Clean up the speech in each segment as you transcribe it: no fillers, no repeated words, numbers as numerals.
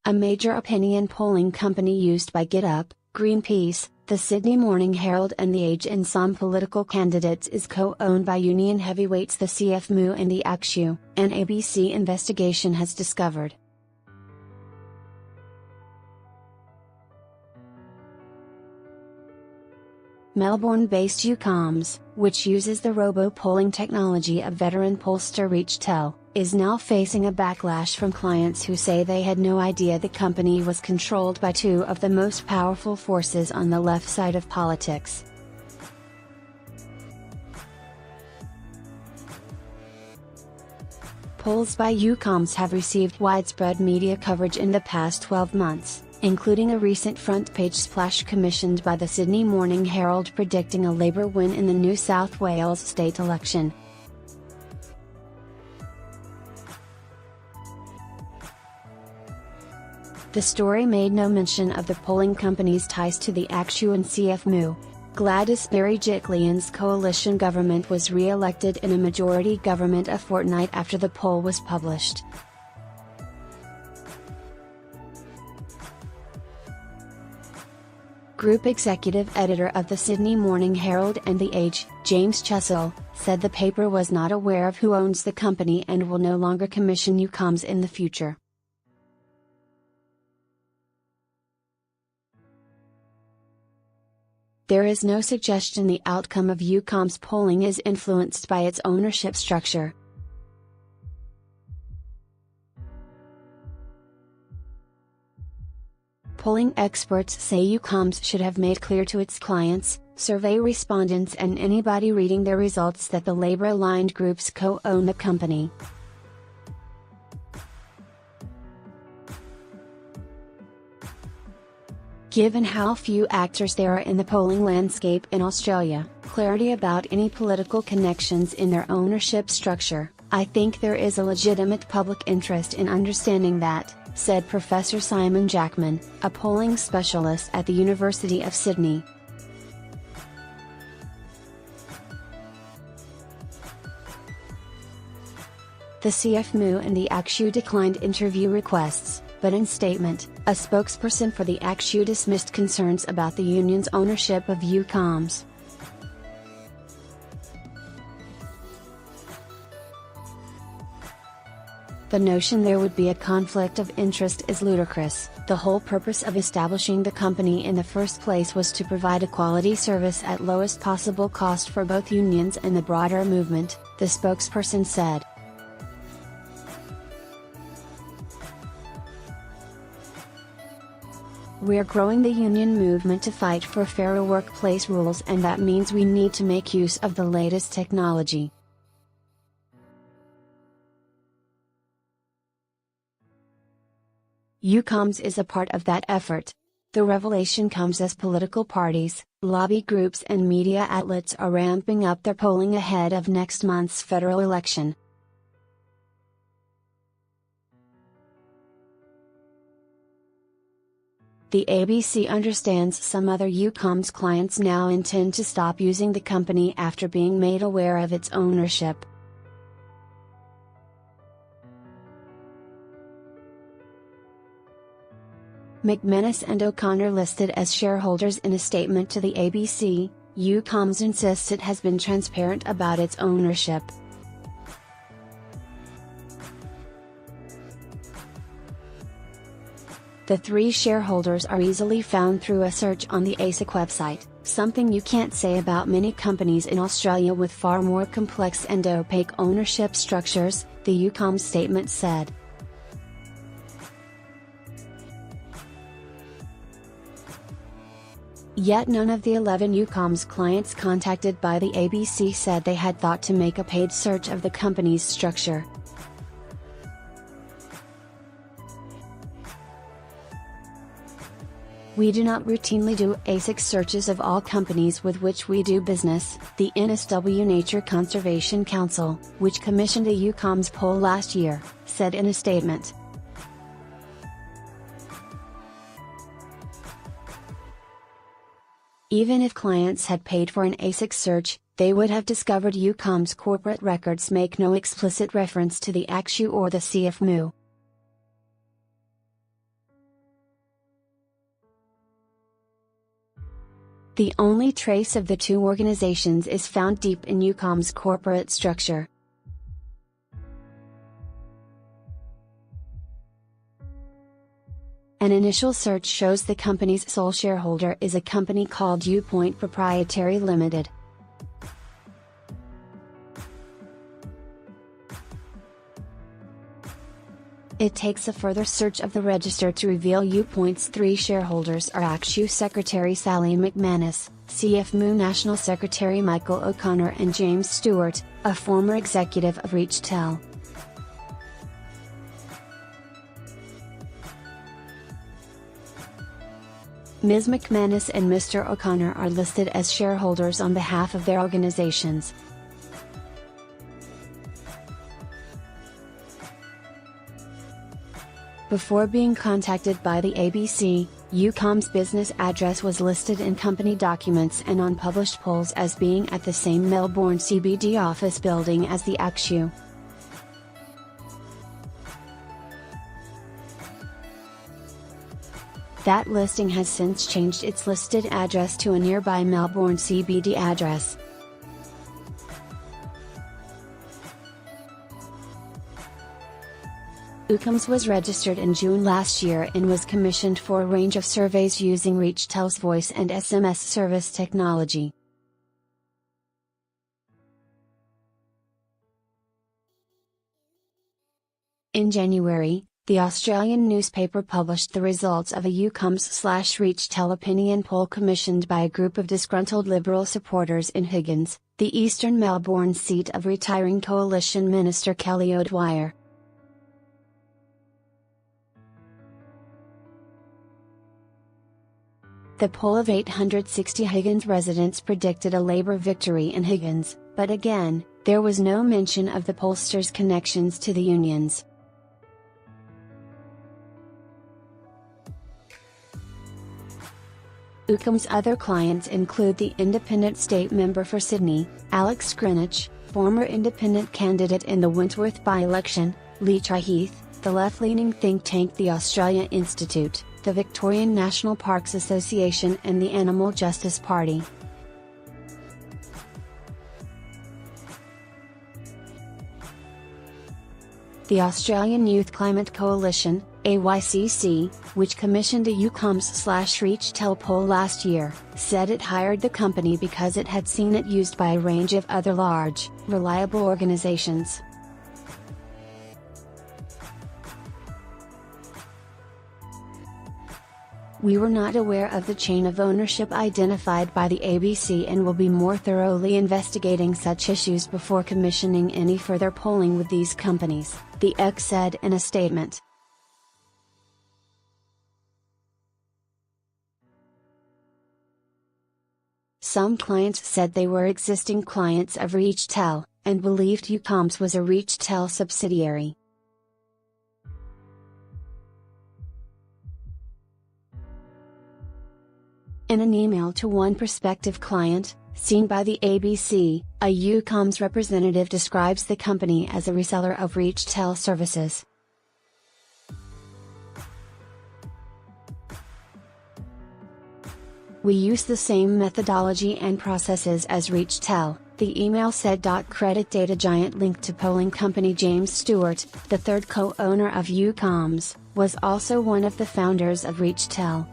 A major opinion polling company used by GetUp, Greenpeace, the Sydney Morning Herald and The Age and some political candidates is co-owned by union heavyweights the CFMMEU and the ACTU, an ABC investigation has discovered. Melbourne-based uComms, which uses the robo-polling technology of veteran pollster ReachTel, is now facing a backlash from clients who say they had no idea the company was controlled by two of the most powerful forces on the left side of politics. Polls by uComms have received widespread media coverage in the past 12 months, including a recent front-page splash commissioned by the Sydney Morning Herald predicting a Labour win in the New South Wales state election. The story made no mention of the polling company's ties to the ACTU and CFMMEU. Gladys Berejiklian's coalition government was re-elected in a majority government a fortnight after the poll was published. Group executive editor of the Sydney Morning Herald and The Age, James Chessell, said the paper was not aware of who owns the company and will no longer commission uComms in the future. There is no suggestion the outcome of uComms polling is influenced by its ownership structure. Polling experts say uComms should have made clear to its clients, survey respondents and anybody reading their results that the Labour-aligned groups co-own the company. Given how few actors there are in the polling landscape in Australia, clarity about any political connections in their ownership structure, I think there is a legitimate public interest in understanding that, said Professor Simon Jackman, a polling specialist at the University of Sydney. The CFMMEU and the ACTU declined interview requests, but in statement, a spokesperson for the ACTU dismissed concerns about the union's ownership of uComms. The notion there would be a conflict of interest is ludicrous. The whole purpose of establishing the company in the first place was to provide a quality service at lowest possible cost for both unions and the broader movement, the spokesperson said. We're growing the union movement to fight for fairer workplace rules, and that means we need to make use of the latest technology. uComms is a part of that effort. The revelation comes as political parties, lobby groups and media outlets are ramping up their polling ahead of next month's federal election. The ABC understands some other uComms clients now intend to stop using the company after being made aware of its ownership. McManus and O'Connor listed as shareholders in a statement to the ABC, uComms insists it has been transparent about its ownership. The three shareholders are easily found through a search on the ASIC website, something you can't say about many companies in Australia with far more complex and opaque ownership structures, the uComms statement said. Yet none of the 11 uComms clients contacted by the ABC said they had thought to make a paid search of the company's structure. We do not routinely do ASIC searches of all companies with which we do business, the NSW Nature Conservation Council, which commissioned a uComms poll last year, said in a statement. Even if clients had paid for an ASIC search, they would have discovered uComms corporate records make no explicit reference to the ACTU or the CFMMEU. The only trace of the two organizations is found deep in uComms' corporate structure. An initial search shows the company's sole shareholder is a company called uPoint Proprietary Limited. It takes a further search of the register to reveal uPoint's three shareholders are ACTU Secretary Sally McManus, CFMMEU National Secretary Michael O'Connor and James Stewart, a former executive of ReachTel. Ms. McManus and Mr. O'Connor are listed as shareholders on behalf of their organizations. Before being contacted by the ABC, uComms' business address was listed in company documents and on published polls as being at the same Melbourne CBD office building as the ACTU. That listing has since changed its listed address to a nearby Melbourne CBD address. uComms was registered in June last year and was commissioned for a range of surveys using ReachTel's voice and SMS service technology. In January, the Australian newspaper published the results of a uComms/ReachTel opinion poll commissioned by a group of disgruntled Liberal supporters in Higgins, the eastern Melbourne seat of retiring Coalition Minister Kelly O'Dwyer. The poll of 860 Higgins residents predicted a Labor victory in Higgins, but again, there was no mention of the pollsters' connections to the unions. uComms' other clients include the independent state member for Sydney, Alex Greenwich, former independent candidate in the Wentworth by-election, Lee Triheath, the left-leaning think tank the Australia Institute, the Victorian National Parks Association and the Animal Justice Party. The Australian Youth Climate Coalition, AYCC, which commissioned a uComms/ReachTel poll last year, said it hired the company because it had seen it used by a range of other large, reliable organizations. We were not aware of the chain of ownership identified by the ABC and will be more thoroughly investigating such issues before commissioning any further polling with these companies, the EC said in a statement. Some clients said they were existing clients of ReachTel, and believed uComms was a ReachTel subsidiary. In an email to one prospective client, seen by the ABC, a uComms representative describes the company as a reseller of ReachTel services. We use the same methodology and processes as ReachTel, the email said. Credit data giant linked to polling company James Stewart, the third co-owner of uComms, was also one of the founders of ReachTel.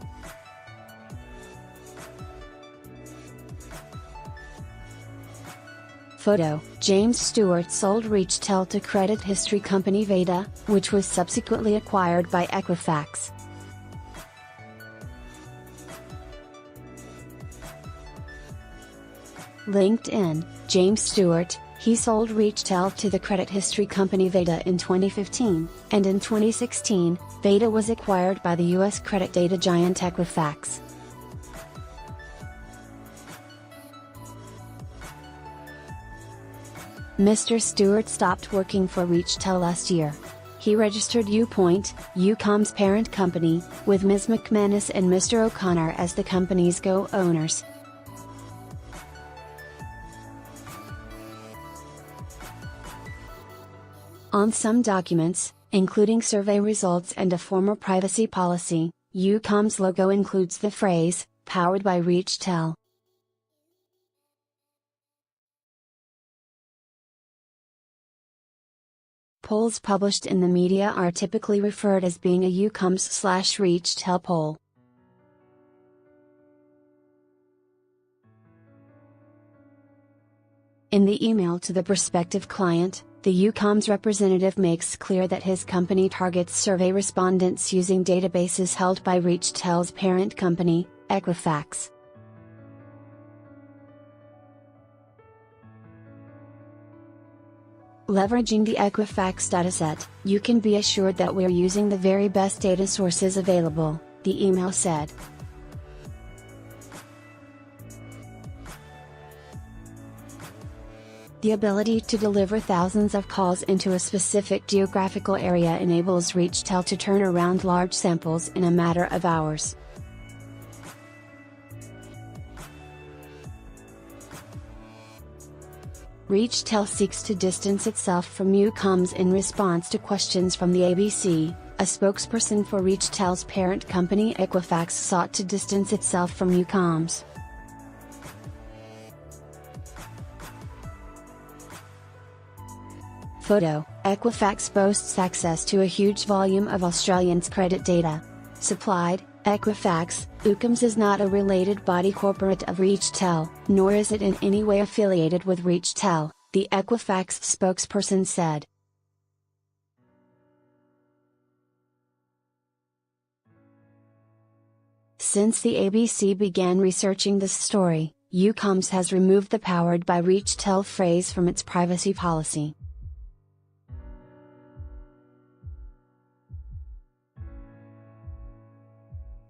Photo: James Stewart sold ReachTel to credit history company Veda, which was subsequently acquired by Equifax. LinkedIn: James Stewart, he sold ReachTel to the credit history company Veda in 2015, and in 2016, Veda was acquired by the US credit data giant Equifax. Mr. Stewart stopped working for ReachTel last year. He registered uPoint, uComms' parent company, with Ms. McManus and Mr. O'Connor as the company's co-owners. On some documents, including survey results and a former privacy policy, uComms logo includes the phrase, "powered by ReachTel." Polls published in the media are typically referred as being a uComms/ReachTel poll. In the email to the prospective client, the uComms representative makes clear that his company targets survey respondents using databases held by ReachTel's parent company, Equifax. Leveraging the Equifax dataset, you can be assured that we're using the very best data sources available, the email said. The ability to deliver thousands of calls into a specific geographical area enables ReachTel to turn around large samples in a matter of hours. ReachTel seeks to distance itself from uComms in response to questions from the ABC. A spokesperson for ReachTel's parent company Equifax sought to distance itself from uComms. Photo: Equifax boasts access to a huge volume of Australians' credit data. Supplied, Equifax. uComms is not a related body corporate of ReachTel, nor is it in any way affiliated with ReachTel, the Equifax spokesperson said. Since the ABC began researching this story, uComms has removed the "powered by ReachTel" phrase from its privacy policy.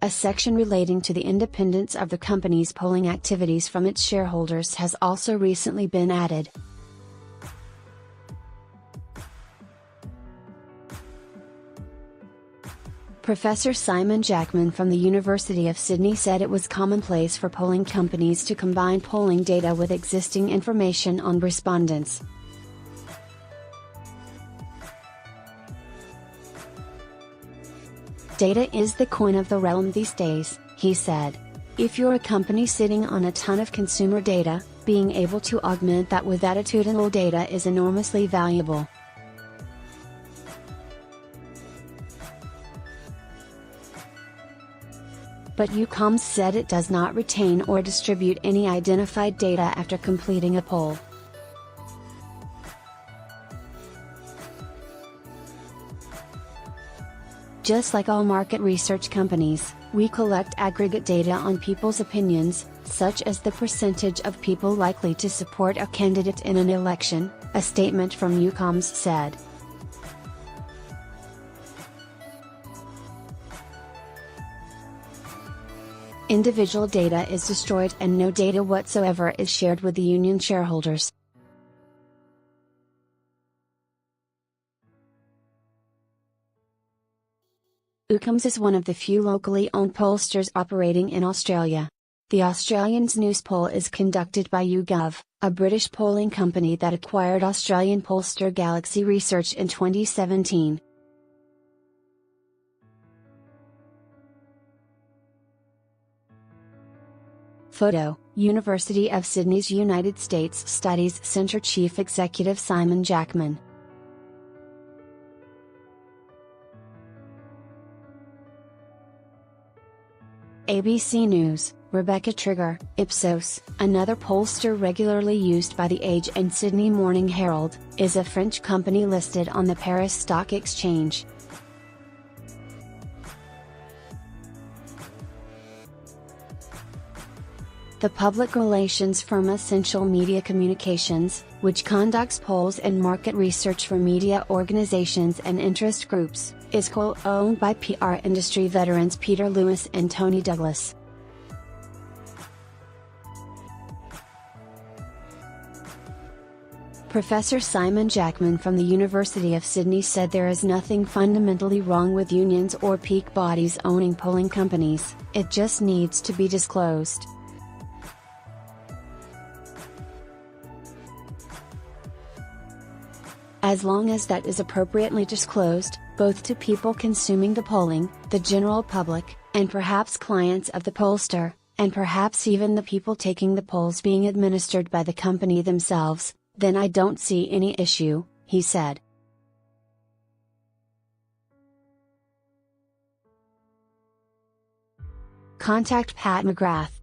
A section relating to the independence of the company's polling activities from its shareholders has also recently been added. Professor Simon Jackman from the University of Sydney said it was commonplace for polling companies to combine polling data with existing information on respondents. Data is the coin of the realm these days, he said. If you're a company sitting on a ton of consumer data, being able to augment that with attitudinal data is enormously valuable. But uComms said it does not retain or distribute any identified data after completing a poll. Just like all market research companies, we collect aggregate data on people's opinions, such as the percentage of people likely to support a candidate in an election, a statement from uComms said. Individual data is destroyed and no data whatsoever is shared with the union shareholders. uComms is one of the few locally owned pollsters operating in Australia. The Australian News poll is conducted by YouGov, a British polling company that acquired Australian pollster Galaxy Research in 2017. Photo: University of Sydney's United States Studies Centre Chief Executive Simon Jackman. ABC News, Rebecca Trigger, Ipsos, another pollster regularly used by The Age and Sydney Morning Herald, is a French company listed on the Paris Stock Exchange. The public relations firm Essential Media Communications, which conducts polls and market research for media organizations and interest groups, is co-owned by PR industry veterans Peter Lewis and Tony Douglas. Professor Simon Jackman from the University of Sydney said there is nothing fundamentally wrong with unions or peak bodies owning polling companies, it just needs to be disclosed. As long as that is appropriately disclosed, both to people consuming the polling, the general public, and perhaps clients of the pollster, and perhaps even the people taking the polls being administered by the company themselves, then I don't see any issue, he said. Contact Pat McGrath,